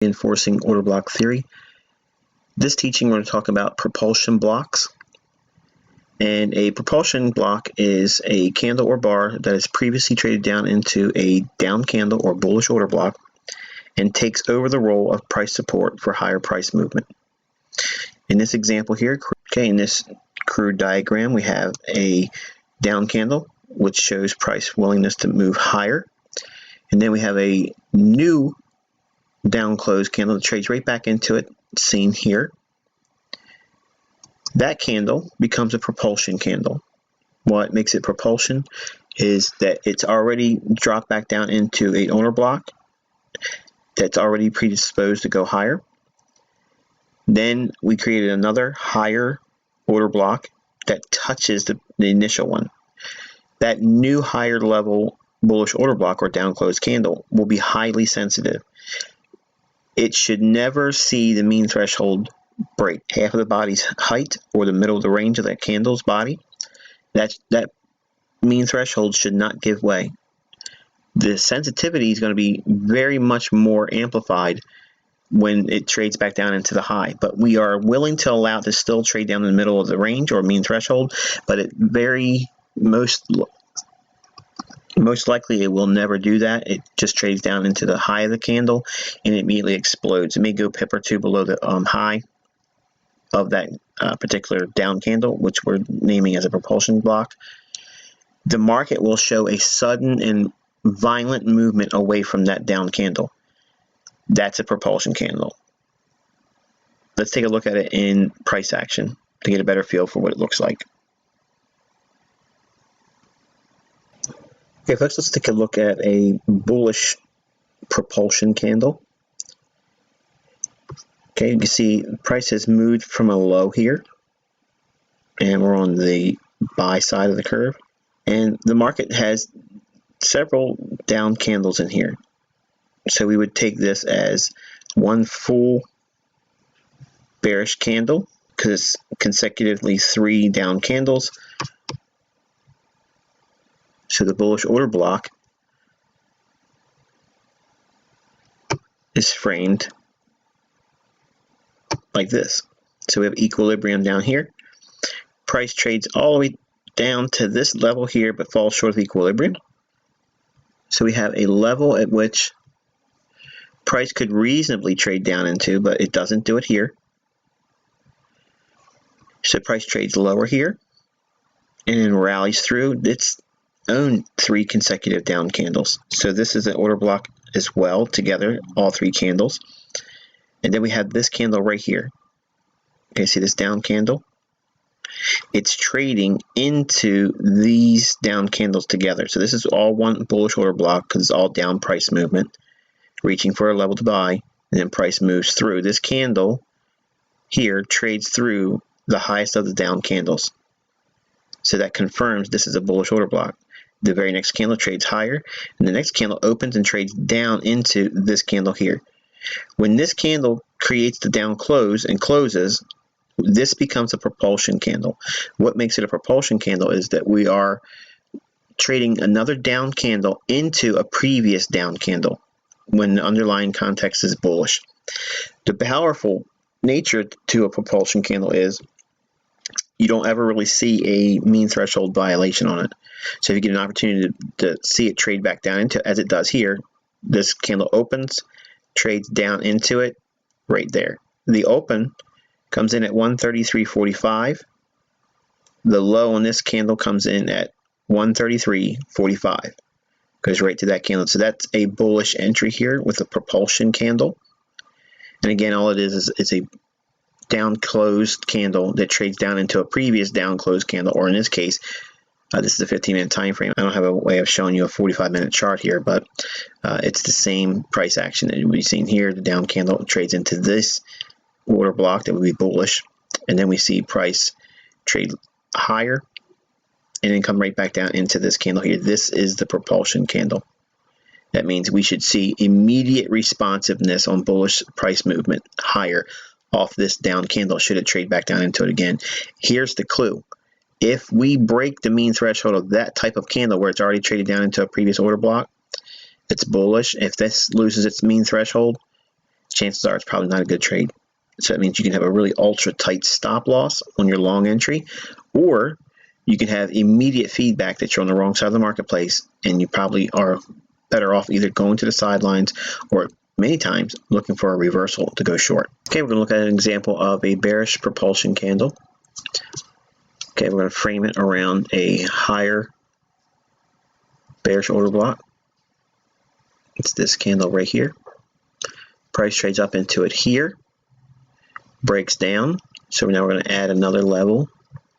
Reinforcing order block theory. This teaching we're going to talk about propulsion blocks. And a propulsion block is a candle or bar that is previously traded down into a down candle or bullish order block and takes over the role of price support for higher price movement. In this example here, in this crude diagram, we have a down candle which shows price willingness to move higher, and then we have a new down close candle that trades right back into it, seen here. That candle becomes a propulsion candle. What makes it propulsion is that it's already dropped back down into an order block that's already predisposed to go higher. Then we created another higher order block that touches the initial one. That new higher level bullish order block or down close candle will be highly sensitive. It should never see the mean threshold break. Half of the body's height or the middle of the range of that candle's body, that mean threshold should not give way. The sensitivity is going to be very much more amplified when it trades back down into the high, but we are willing to allow it to still trade down in the middle of the range or mean threshold, but it most likely it will never do that. It just trades down into the high of the candle and it immediately explodes. It may go pip or two below the high of that particular down candle, which we're naming as a propulsion block. The market will show a sudden and violent movement away from that down candle. That's a propulsion candle. Let's take a look at it in price action to get a better feel for what it looks like. Okay, first let's take a look at a bullish propulsion candle. Okay, you can see price has moved from a low here, and we're on the buy side of the curve, and the market has several down candles in here. So we would take this as one full bearish candle because it's consecutively 3 down candles. So the bullish order block is framed like this. So we have equilibrium down here. Price trades all the way down to this level here, but falls short of equilibrium. So we have a level at which price could reasonably trade down into, but it doesn't do it here. So price trades lower here and then rallies through its own 3 consecutive down candles. So this is an order block as well, together, all 3 candles. And then we have this candle right here. Okay, see this down candle? It's trading into these down candles together. So this is all one bullish order block because it's all down price movement, reaching for a level to buy, and then price moves through. This candle here trades through the highest of the down candles. So that confirms this is a bullish order block. The very next candle trades higher, and the next candle opens and trades down into this candle here. When this candle creates the down close and closes, this becomes a propulsion candle. What makes it a propulsion candle is that we are trading another down candle into a previous down candle when the underlying context is bullish. The powerful nature to a propulsion candle is you don't ever really see a mean threshold violation on it. So if you get an opportunity to see it trade back down into, as it does here, this candle opens, trades down into it right there. The open comes in at 133.45. The low on this candle comes in at 133.45. Goes right to that candle. So that's a bullish entry here with a propulsion candle. And again, all it is a down closed candle that trades down into a previous down closed candle, or in this case, this is a 15-minute time frame. I don't have a way of showing you a 45-minute chart here, but it's the same price action that we've seen here. The down candle trades into this order block that would be bullish, and then we see price trade higher and then come right back down into this candle here. This is the propulsion candle. That means we should see immediate responsiveness on bullish price movement higher off this down candle should it trade back down into it again. Here's the clue. If we break the mean threshold of that type of candle where it's already traded down into a previous order block, it's bullish. If this loses its mean threshold, chances are it's probably not a good trade. So that means you can have a really ultra tight stop loss on your long entry, or you can have immediate feedback that you're on the wrong side of the marketplace, and you probably are better off either going to the sidelines or many times looking for a reversal to go short. Okay, we're going to look at an example of a bearish propulsion candle. Okay, we're going to frame it around a higher bearish order block. It's this candle right here. Price trades up into it here, breaks down. So now we're going to add another level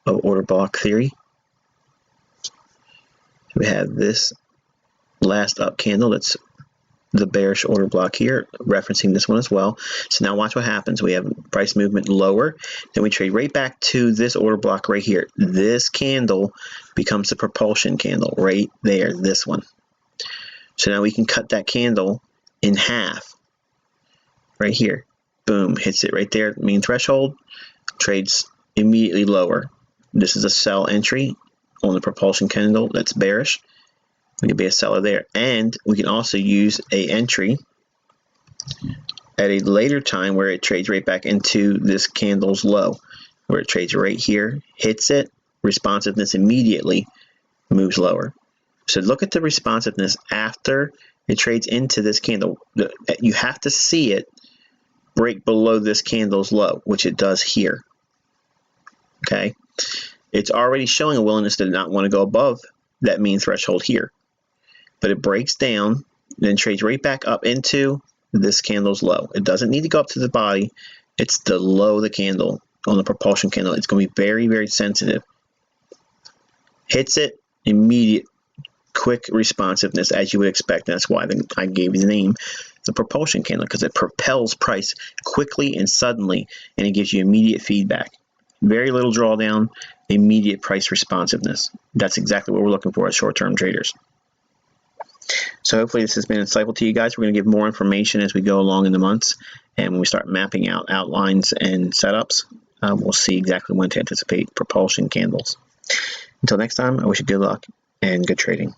of order block theory. We have this last up candle that's the bearish order block here, referencing this one as well. So now watch what happens. We have price movement lower, then we trade right back to this order block right here. This candle becomes the propulsion candle right there, this one. So now we can cut that candle in half right here. Boom, hits it right there, main threshold, trades immediately lower. This is a sell entry on the propulsion candle that's bearish. We could be a seller there, and we can also use a entry at a later time where it trades right back into this candle's low, where it trades right here, hits it, responsiveness immediately moves lower. So look at the responsiveness after it trades into this candle. You have to see it break below this candle's low, which it does here. Okay, it's already showing a willingness to not want to go above that main threshold here. But it breaks down, then trades right back up into this candle's low. It doesn't need to go up to the body. It's the low of the candle on the propulsion candle. It's going to be very, very sensitive. Hits it, immediate, quick responsiveness, as you would expect. That's why I gave you the name, the propulsion candle, because it propels price quickly and suddenly, and it gives you immediate feedback. Very little drawdown, immediate price responsiveness. That's exactly what we're looking for as short-term traders. So hopefully this has been insightful to you guys. We're going to give more information as we go along in the months, and when we start mapping out outlines and setups, we'll see exactly when to anticipate propulsion candles. Until next time, I wish you good luck and good trading.